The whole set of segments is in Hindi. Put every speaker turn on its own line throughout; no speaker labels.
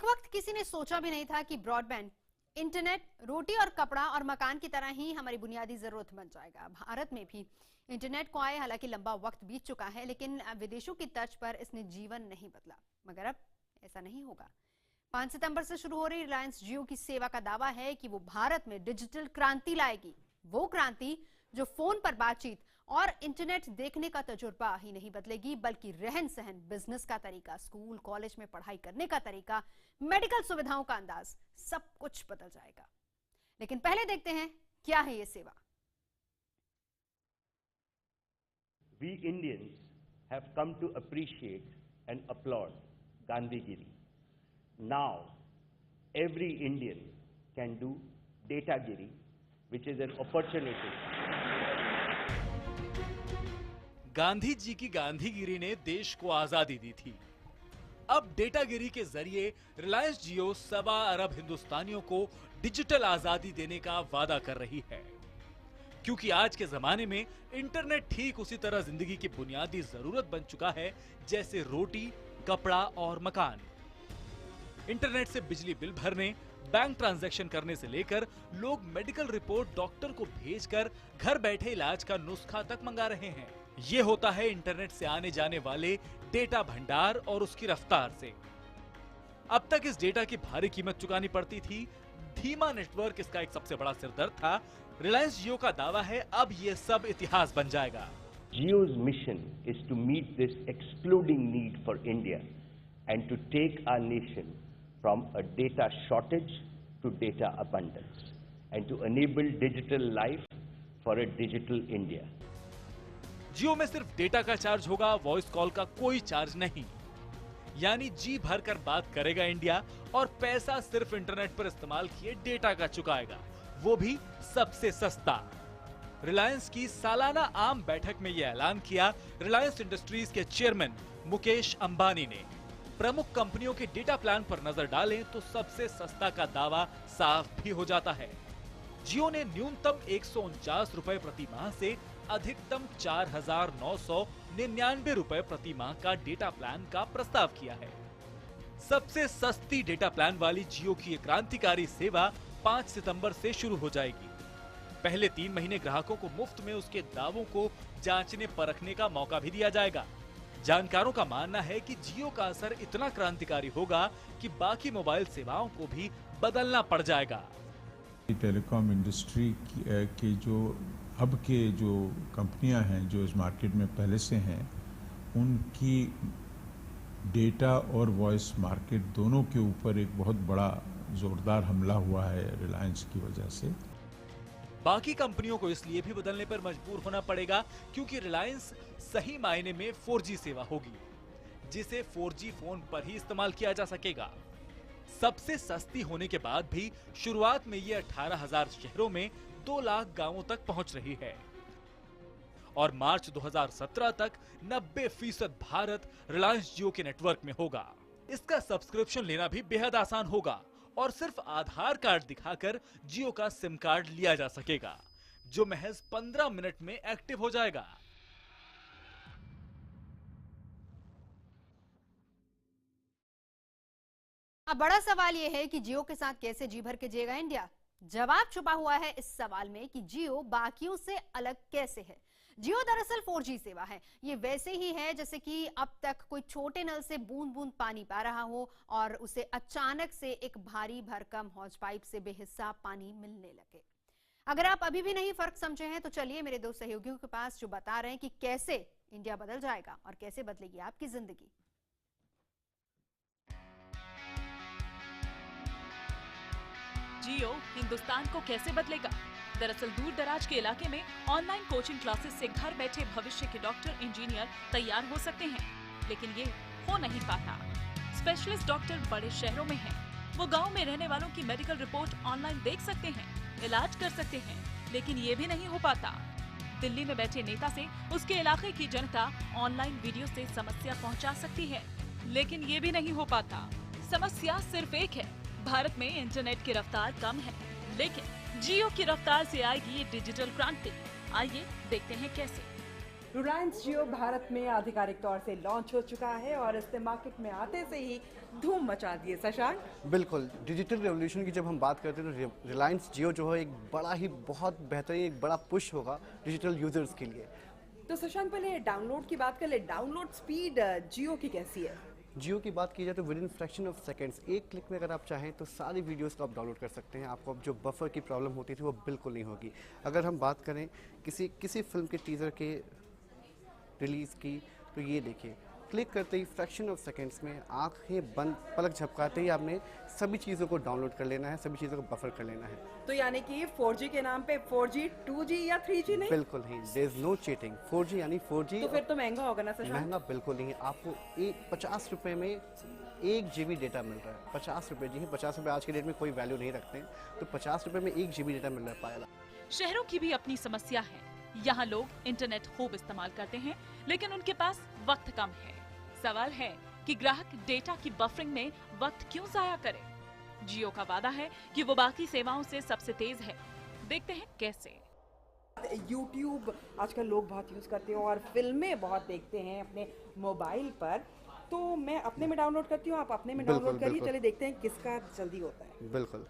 एक वक्त किसी ने सोचा भी नहीं था कि ब्रॉडबैंड, इंटरनेट, रोटी और कपड़ा और मकान की तरह ही हमारी बुनियादी जरूरत बन जाएगा। भारत में भी इंटरनेट को आए हालांकि लंबा वक्त बीत चुका है, लेकिन विदेशों की तर्ज पर इसने जीवन नहीं बदला। मगर अब ऐसा नहीं होगा। 5 सितंबर से शुरू हो रही रिलायंस जियो की सेवा का दावा है कि वो भारत में डिजिटल क्रांति लाएगी। वो क्रांति जो फोन पर बातचीत और इंटरनेट देखने का तजुर्बा ही नहीं बदलेगी, बल्कि रहन सहन, बिजनेस का तरीका, स्कूल कॉलेज में पढ़ाई करने का तरीका, मेडिकल सुविधाओं का अंदाज, सब कुछ बदल जाएगा। लेकिन पहले देखते हैं क्या है ये सेवा।
We Indians have come to appreciate and applaud Gandhigiri. Now, every Indian can do Datagiri, which is an opportunity.
Gandhi ji की गांधीगिरी ने देश को आजादी दी थी। अब डेटागिरी के जरिए रिलायंस जियो 1.25 अरब हिंदुस्तानियों को डिजिटल आजादी देने का वादा कर रही है, क्योंकि आज के जमाने में इंटरनेट ठीक उसी तरह जिंदगी की बुनियादी जरूरत बन चुका है जैसे रोटी, कपड़ा और मकान। इंटरनेट से बिजली बिल भरने, बैंक ट्रांजैक्शन करने से लेकर लोग मेडिकल रिपोर्ट डॉक्टर को भेजकर घर बैठे इलाज का नुस्खा तक मंगा रहे हैं। ये होता है इंटरनेट से आने जाने वाले डेटा भंडार और उसकी रफ्तार से। अब तक इस डेटा की भारी कीमत चुकानी पड़ती थी। धीमा नेटवर्क इसका एक सबसे बड़ा सिरदर्द था। रिलायंस जियो का दावा है अब ये सब इतिहास बन जाएगा।
Jio's mission is to meet this exploding need for India and to take our nation from a data shortage to data abundance and to enable digital life for a digital India.
जियो में सिर्फ डेटा का चार्ज होगा, वॉइस कॉल का कोई चार्ज नहीं। यानी जी भर कर बात करेगा इंडिया और पैसा सिर्फ इंटरनेट पर इस्तेमाल किए डेटा का चुकाएगा, वो भी सबसे सस्ता। रिलायंस की सालाना आम बैठक में यह ऐलान किया रिलायंस इंडस्ट्रीज के चेयरमैन मुकेश अंबानी ने। प्रमुख कंपनियों के डेटा प्लान पर नजर डालें तो सबसे सस्ता का दावा साफ भी हो जाता है। जियो ने न्यूनतम 149 रुपए प्रति माह से अधिकतम 4,999 रुपए प्रति माह का डेटा प्लान का प्रस्ताव किया है। सबसे सस्ती डेटा प्लान वाली जियो की क्रांतिकारी सेवा 5 सितंबर से शुरू हो जाएगी। पहले 3 महीने ग्राहकों को मुफ्त में उसके दावों को जांचने परखने का मौका भी दिया जाएगा। जानकारों का मानना है कि जियो का असर इतना क्रांतिकारी होगा कि बाकी मोबाइल सेवाओं को भी बदलना पड़ जाएगा।
टेलीकॉम इंडस्ट्री की जो अब के जो कंपनियां हैं जो इस मार्केट में पहले से हैं, उनकी डेटा और वॉइस मार्केट दोनों के ऊपर एक बहुत बड़ा जोरदार हमला हुआ है रिलायंस की वजह से।
बाकी कंपनियों को इसलिए भी बदलने पर मजबूर होना पड़ेगा क्योंकि रिलायंस सही मायने में 4G सेवा होगी, जिसे 4G फोन पर ही इस्तेमाल किया जा सकेगा। सबसे सस्ती होने के बाद भी शुरुआत में ये 18,000 शहरों में 2 लाख गांवों तक पहुंच रही है और मार्च 2017 तक 90% भारत रिलायंस जियो के नेटवर्क में होगा। इसका सब्सक्रिप्शन लेना भी बेहद आसान होगा और सिर्फ आधार कार्ड दिखाकर जियो का सिम कार्ड लिया जा सकेगा, जो महज 15 मिनट में एक्टिव हो जाएगा।
अब बड़ा सवाल यह है कि जियो के साथ कैसे जी भर के जिएगा इंडिया। जवाब छुपा हुआ है इस सवाल में कि जियो बाकियों से अलग कैसे है। जियो दरअसल 4G सेवा है। ये वैसे ही है जैसे कि अब तक कोई छोटे नल से बूंद बूंद पानी पा रहा हो और उसे अचानक से एक भारी भरकम हौज पाइप से बेहिसाब पानी मिलने लगे। अगर आप अभी भी नहीं फर्क समझे हैं तो चलिए मेरे 2 सहयोगियों के पास, जो बता रहे हैं कि कैसे इंडिया बदल जाएगा और कैसे बदलेगी आपकी जिंदगी।
जियो हिंदुस्तान को कैसे बदलेगा? दरअसल दूर दराज के इलाके में ऑनलाइन कोचिंग क्लासेस से घर बैठे भविष्य के डॉक्टर, इंजीनियर तैयार हो सकते हैं, लेकिन ये हो नहीं पाता। स्पेशलिस्ट डॉक्टर बड़े शहरों में हैं। वो गांव में रहने वालों की मेडिकल रिपोर्ट ऑनलाइन देख सकते हैं, इलाज कर सकते हैं, लेकिन ये भी नहीं हो पाता। दिल्ली में बैठे नेता से उसके इलाके की जनता ऑनलाइन वीडियो से समस्या पहुँचा सकती है, लेकिन ये भी नहीं हो पाता। समस्या सिर्फ एक है, भारत में इंटरनेट की रफ्तार कम है, लेकिन जियो की रफ्तार से आएगी ये डिजिटल क्रांति। आइए देखते हैं कैसे।
रिलायंस जियो भारत में आधिकारिक तौर से लॉन्च हो चुका है और इसने मार्केट में आते से ही धूम मचा दी है। शशांक,
बिल्कुल, डिजिटल रेवोल्यूशन की जब हम बात करते हैं तो रिलायंस जियो जो है एक बड़ा ही बहुत बेहतरीन एक बड़ा पुश होगा डिजिटल यूजर्स के लिए।
तो शशांक पहले डाउनलोड की बात कर ले। डाउनलोड स्पीड जियो की कैसी है?
जियो की बात की जाए तो with in fraction of seconds, एक क्लिक में अगर आप चाहें तो सारी वीडियोस को आप डाउनलोड कर सकते हैं। आपको अब जो बफर की प्रॉब्लम होती थी वो बिल्कुल नहीं होगी। अगर हम बात करें किसी फिल्म के टीज़र के रिलीज़ की, तो ये देखिए, क्लिक करते ही फ्रैक्शन ऑफ सेकेंड्स में आंखें बंद पलक झपकाते ही आपने सभी चीज़ों को डाउनलोड कर लेना है, सभी चीज़ों को बफर कर लेना है।
तो यानी कि 4G के नाम पे 4G, 2G या 3G नहीं?
बिल्कुल नहीं, there is no cheating. 4G यानी 4G।
तो फिर तो महंगा होगा ना शशांक?
महंगा बिल्कुल नहीं है। आपको 50 रुपये में 1 GB डेटा मिल रहा है। 50 रुपये, जी 50 रुपये आज के डेट में कोई वैल्यू नहीं रखते हैं, तो 50 रुपये में 1 GB डेटा मिल रहा है पायला।
शहरों की भी अपनी समस्या है। यहाँ लोग इंटरनेट खूब इस्तेमाल करते हैं, लेकिन उनके पास वक्त कम है। सवाल है कि ग्राहक डेटा की बफरिंग में वक्त क्यों जाया करे? जियो का वादा है कि वो बाकी सेवाओं से सबसे तेज है। देखते हैं कैसे।
YouTube आजकल लोग बहुत यूज करते हैं और फिल्में बहुत देखते हैं अपने मोबाइल पर। तो मैं अपने में डाउनलोड करती हूँ, आप अपने में डाउनलोड करिए।
बिल्कुल।
चलिए देखते हैं किसका जल्दी होता है।
बिल्कुल।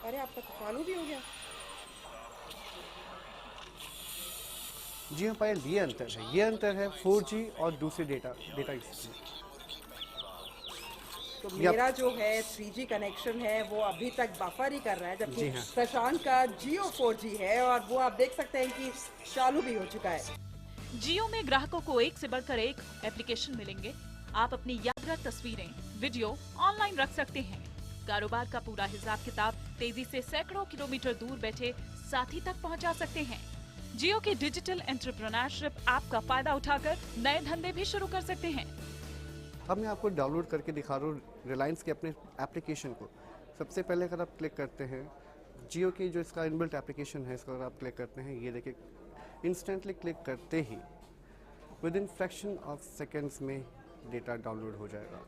अरे आपका तो चालू भी हो गया।
जी हाँ पायल, ये अंतर है 4G और दूसरे डेटा यूज में।
तो मेरा जो है 3G कनेक्शन है वो अभी तक बफर ही कर रहा है, जबकि
जी हाँ।
शशांक का जियो 4G है और वो आप देख सकते हैं कि चालू भी हो चुका है।
जियो में ग्राहकों को एक से बढ़कर एक एप्लीकेशन मिलेंगे। आप अपनी यादगार तस्वीरें, वीडियो ऑनलाइन रख सकते हैं। कारोबार का पूरा हिसाब किताब तेजी से सैकड़ों किलोमीटर दूर बैठे साथी तक पहुंचा सकते हैं। जियो के डिजिटल एंटरप्रेन्योरशिप ऐप का फायदा उठाकर नए धंधे भी शुरू कर सकते हैं।
अब मैं आपको डाउनलोड करके दिखा रहा हूँ रिलायंस के अपने एप्लीकेशन को। सबसे पहले अगर आप क्लिक करते हैं जियो की जो इसका इनबिल्ट एप्लीकेशन है, इसको अगर आप क्लिक करते हैं, ये देखिए इंस्टेंटली क्लिक करते ही within fraction of seconds में डेटा डाउनलोड हो जाएगा।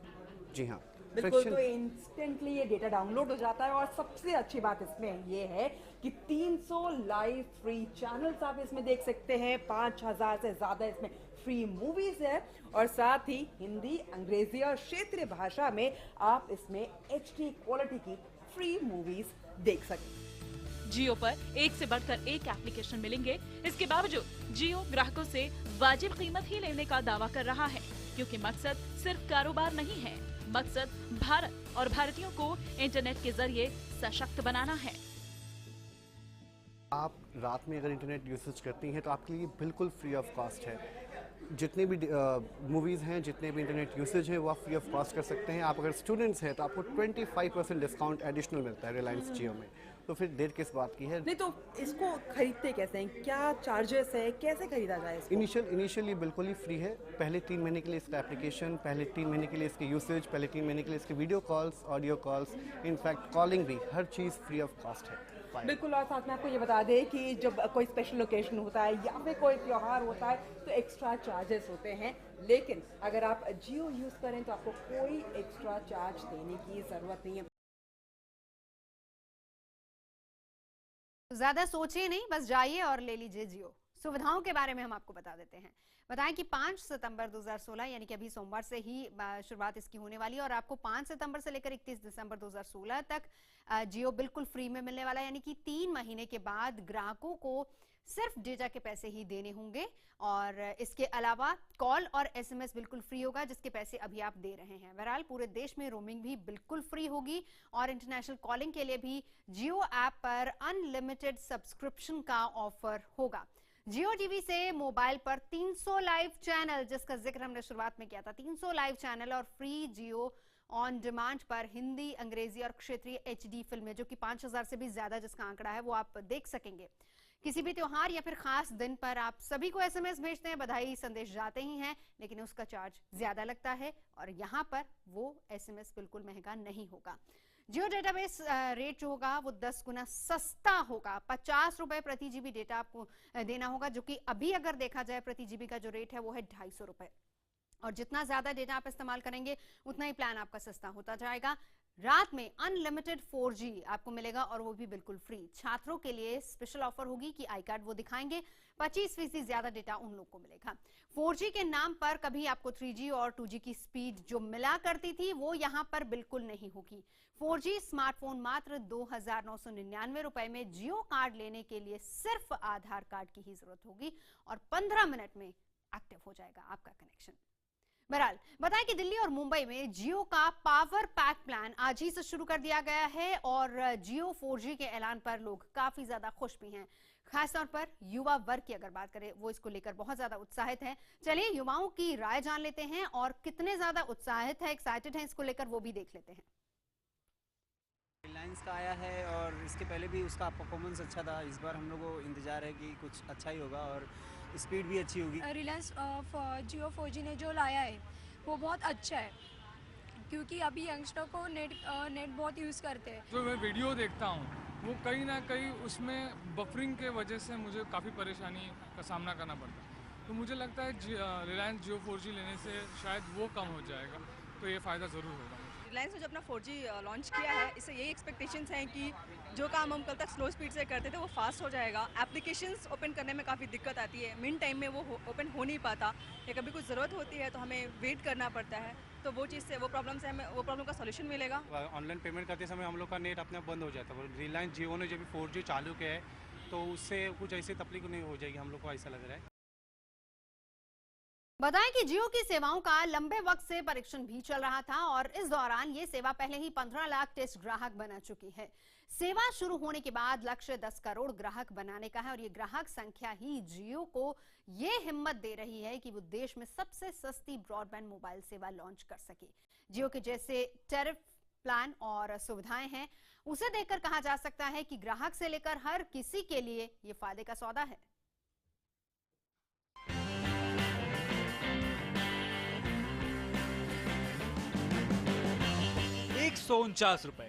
जी हाँ,
बिल्कुल। तो इंस्टेंटली ये डेटा डाउनलोड हो जाता है और सबसे अच्छी बात इसमें ये है कि 300 लाइव फ्री चैनल्स आप इसमें देख सकते हैं। 5000 से ज्यादा इसमें फ्री मूवीज है और साथ ही हिंदी, अंग्रेजी और क्षेत्रीय भाषा में आप इसमें HD क्वालिटी की फ्री मूवीज देख सकते हैं।
जियो पर एक से बढ़कर एक एप्लीकेशन मिलेंगे। इसके बावजूद जियो ग्राहकों से वाजिब कीमत ही लेने का दावा कर रहा है, क्योंकि मकसद सिर्फ कारोबार नहीं है, मकसद भारत और भारतीयों को इंटरनेट के जरिए सशक्त बनाना है।
आप रात में अगर इंटरनेट यूसेज करती हैं तो आपके लिए बिल्कुल फ्री ऑफ कॉस्ट है। जितने भी मूवीज़ हैं, जितने भी इंटरनेट यूसेज है वो आप फ्री ऑफ कॉस्ट कर सकते हैं। आप अगर स्टूडेंट्स हैं तो आपको 25% डिस्काउंट एडिशनल मिलता है रिलायंस जियो में। तो फिर देर किस बात की है?
नहीं तो इसको खरीदते कैसे हैं? क्या चार्जेस है? कैसे खरीदा जाए इसको?
इनिशियली बिल्कुल ही फ्री है। पहले 3 महीने के लिए इसका एप्लीकेशन, पहले 3 महीने के लिए इसके यूसेज, पहले 3 महीने के लिए इसके video calls, audio calls, in fact calling भी, हर चीज़ फ्री ऑफ कॉस्ट है।
बिल्कुल। और साथ में आपको ये बता दें कि जब कोई स्पेशल ओकेजन होता है या फिर कोई त्योहार होता है तो एक्स्ट्रा चार्जेस होते हैं, लेकिन अगर आप जियो यूज करें तो आपको कोई एक्स्ट्रा चार्ज देने की जरूरत नहीं है।
ज्यादा सोचिए नहीं, बस जाइए और ले लीजिए जियो। सुविधाओं के बारे में हम आपको बता देते हैं। बताएं कि 5 सितंबर 2016 यानी कि अभी सोमवार से ही शुरुआत इसकी होने वाली है और आपको 5 सितंबर से लेकर 31 दिसंबर 2016 तक जियो बिल्कुल फ्री में मिलने वाला है। यानी कि 3 महीने के बाद ग्राहकों को सिर्फ डेटा के पैसे ही देने होंगे और इसके अलावा कॉल और SMS बिल्कुल फ्री होगा, जिसके पैसे अभी आप दे रहे हैं। बहरहाल पूरे देश में रोमिंग भी बिल्कुल फ्री होगी और इंटरनेशनल कॉलिंग के लिए भी जियो ऐप पर अनलिमिटेड सब्सक्रिप्शन का ऑफर होगा। जियो टीवी से मोबाइल पर 300 लाइव चैनल, जिसका जिक्र हमने शुरुआत में किया था, 300 लाइव चैनल और फ्री जियो ऑन डिमांड पर हिंदी, अंग्रेजी और क्षेत्रीय HD फिल्में, जो कि 5000 से भी ज्यादा जिसका आंकड़ा है, वो आप देख सकेंगे। किसी भी त्योहार या फिर खास दिन पर आप सभी को SMS भेजते हैं, बधाई संदेश जाते ही हैं, लेकिन उसका चार्ज ज्यादा लगता है और यहाँ पर वो SMS बिल्कुल महंगा नहीं होगा। जियो डेटाबेस रेट जो होगा वो 10 गुना सस्ता होगा। 50 रुपए प्रति GB डेटा आपको देना होगा, जो कि अभी अगर देखा जाए प्रति GB का जो रेट है वो है 250 रुपए। और जितना ज्यादा डेटा आप इस्तेमाल करेंगे उतना ही प्लान आपका सस्ता होता जाएगा। रात में अनलिमिटेड 4G आपको मिलेगा और वो भी बिल्कुल फ्री। छात्रों के लिए स्पेशल ऑफर होगी कि आई कार्ड वो दिखाएंगे, 25% ज्यादा डेटा उन लोग को मिलेगा। 4G के नाम पर कभी आपको 3G और 2G की स्पीड जो मिला करती थी वो यहां पर बिल्कुल नहीं होगी। 4G स्मार्टफोन मात्र 2,999 रुपए में जियो कार्ड लेने के लिए सिर्फ आधार कार्ड की ही जरूरत होगी और 15 मिनट में एक्टिव हो जाएगा आपका कनेक्शन। बहरहाल बताएं कि दिल्ली और मुंबई में जियो का पावर पैक प्लान आज ही से शुरू कर दिया गया है और जियो 4G के ऐलान पर लोग काफी ज्यादा खुश भी हैं। खासतौर पर युवा वर्ग की अगर बात करें, वो इसको लेकर बहुत ज्यादा उत्साहित है। चलिए युवाओं की राय जान लेते हैं और कितने ज्यादा उत्साहित है, एक्साइटेड है इसको लेकर, वो भी देख लेते हैं।
रिलायंस का आया है और इसके पहले भी उसका परफॉर्मेंस अच्छा था। इस बार हम लोग को इंतजार है कि कुछ अच्छा ही होगा और स्पीड भी अच्छी होगी।
रिलायंस जियो 4G ने जो लाया है वो बहुत अच्छा है, क्योंकि अभी यंगस्टर को नेट बहुत यूज़ करते हैं।
जो मैं वीडियो देखता हूँ वो कहीं ना कहीं उसमें बफरिंग के वजह से मुझे काफ़ी परेशानी का सामना करना पड़ता है। तो मुझे लगता है रिलायंस जियो 4G लेने से शायद वो कम हो जाएगा, तो ये फ़ायदा ज़रूर होगा।
रिलायंस ने जो अपना 4G लॉन्च किया है, इससे यही एक्सपेक्टेशंस हैं कि जो काम हम कल तक स्लो स्पीड से करते थे वो फास्ट हो जाएगा। एप्लीकेशंस ओपन करने में काफ़ी दिक्कत आती है, मिन टाइम में वो ओपन हो नहीं पाता, या कभी कुछ ज़रूरत होती है तो हमें वेट करना पड़ता है। तो वो चीज़ से वो प्रॉब्लम से हमें वो प्रॉब्लम का सोल्यूशन मिलेगा।
ऑनलाइन पेमेंट करते समय हम लोग का नेट अपने आप बंद हो जाता है। रिलायंस जियो ने जब 4G चालू किया है तो उससे कुछ ऐसी तकलीफ नहीं हो जाएगी, हम लोग को ऐसा लग रहा है।
बताएं कि जियो की सेवाओं का लंबे वक्त से परीक्षण भी चल रहा था और इस दौरान ये सेवा पहले ही 15 लाख टेस्ट ग्राहक बना चुकी है। सेवा शुरू होने के बाद लक्ष्य 10 करोड़ ग्राहक बनाने का है और ये ग्राहक संख्या ही जियो को ये हिम्मत दे रही है कि वो देश में सबसे सस्ती ब्रॉडबैंड मोबाइल सेवा लॉन्च कर सके। जियो के जैसे टैरिफ प्लान और सुविधाएं हैं, उसे देखकर कहा जा सकता है कि ग्राहक से लेकर हर किसी के लिए ये फायदे का सौदा है।
₹149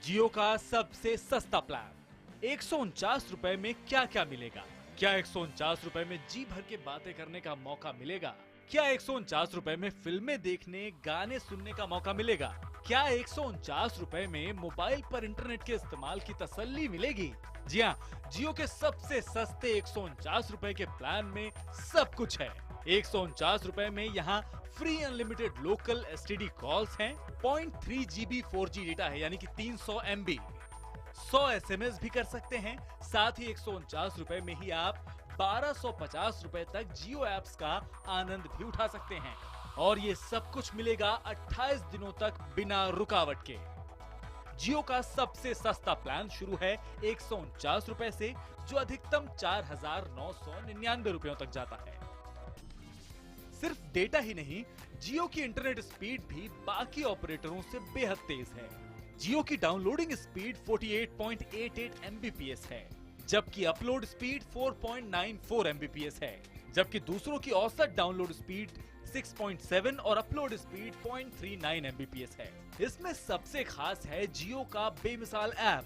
जियो का सबसे सस्ता प्लान। 149 रुपए में क्या क्या मिलेगा? क्या 149 रुपए में जी भर के बातें करने का मौका मिलेगा? क्या 149 रुपए में फिल्में देखने, गाने सुनने का मौका मिलेगा? क्या 149 रुपए में मोबाइल पर इंटरनेट के इस्तेमाल की तसल्ली मिलेगी? जी हाँ, जियो के सबसे सस्ते 149 रुपए के प्लान में सब कुछ है। 149 रुपए में यहाँ free unlimited local STD calls हैं, 0.3 GB 4G डेटा है यानी कि 300 MB, 100 SMS भी कर सकते हैं। साथ ही 149 रुपए में ही आप 1250 रुपए तक जियो ऐप्स का आनंद भी उठा सकते हैं और ये सब कुछ मिलेगा 28 दिनों तक बिना रुकावट के। जियो का सबसे सस्ता प्लान शुरू है 149 रुपए से, जो अधिकतम 4,999 रुपयों तक जाता है। सिर्फ डेटा ही नहीं, जियो की इंटरनेट स्पीड भी बाकी ऑपरेटरों से बेहद तेज है। जियो की डाउनलोडिंग स्पीड 48.88 Mbps है, जबकि अपलोड स्पीड 4.94 Mbps है, जबकि दूसरों की औसत डाउनलोड स्पीड 6.7 और अपलोड स्पीड 0.39 Mbps है। इसमें सबसे खास है जियो का बेमिसाल ऐप।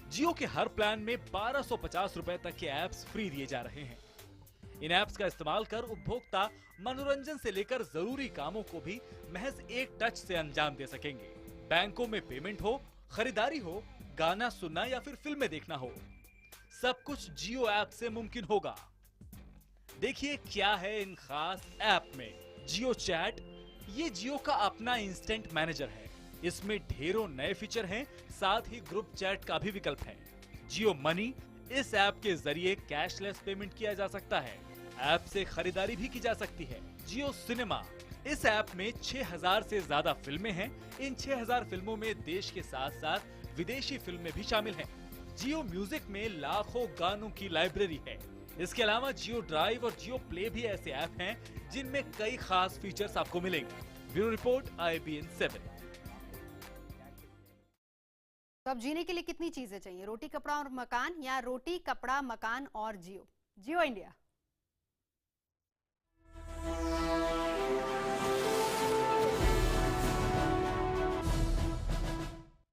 जियो के हर प्लान में 1250 रुपए तक के ऐप्स फ्री दिए जा रहे हैं। इन ऐप्स का इस्तेमाल कर उपभोक्ता मनोरंजन से लेकर जरूरी कामों को भी महज एक टच से अंजाम दे सकेंगे। बैंकों में पेमेंट हो, खरीदारी हो, गाना सुनना या फिर फिल्में देखना हो, सब कुछ जियो ऐप से मुमकिन होगा। देखिए क्या है इन खास ऐप में। जियो चैट, ये जियो का अपना इंस्टेंट मैनेजर है। इसमें ढेरों नए फीचर हैं, साथ ही ग्रुप चैट का भी विकल्प है। जियो मनी, इस ऐप के जरिए कैशलेस पेमेंट किया जा सकता है। ऐप से खरीदारी भी की जा सकती है। जियो सिनेमा, इस ऐप में 6000 से ज्यादा फिल्में हैं। इन 6000 फिल्मों में देश के साथ साथ विदेशी फिल्में भी शामिल हैं। जियो म्यूजिक में लाखों गानों की लाइब्रेरी है। इसके अलावा जियो ड्राइव और जियो प्ले भी ऐसे ऐप हैं जिनमें कई खास फीचर्स आपको मिलेंगे। Bureau report, IBN 7।
तो अब जीने के लिए कितनी चीजें चाहिए? रोटी, कपड़ा और मकान, या रोटी, कपड़ा, मकान और जियो? जियो इंडिया।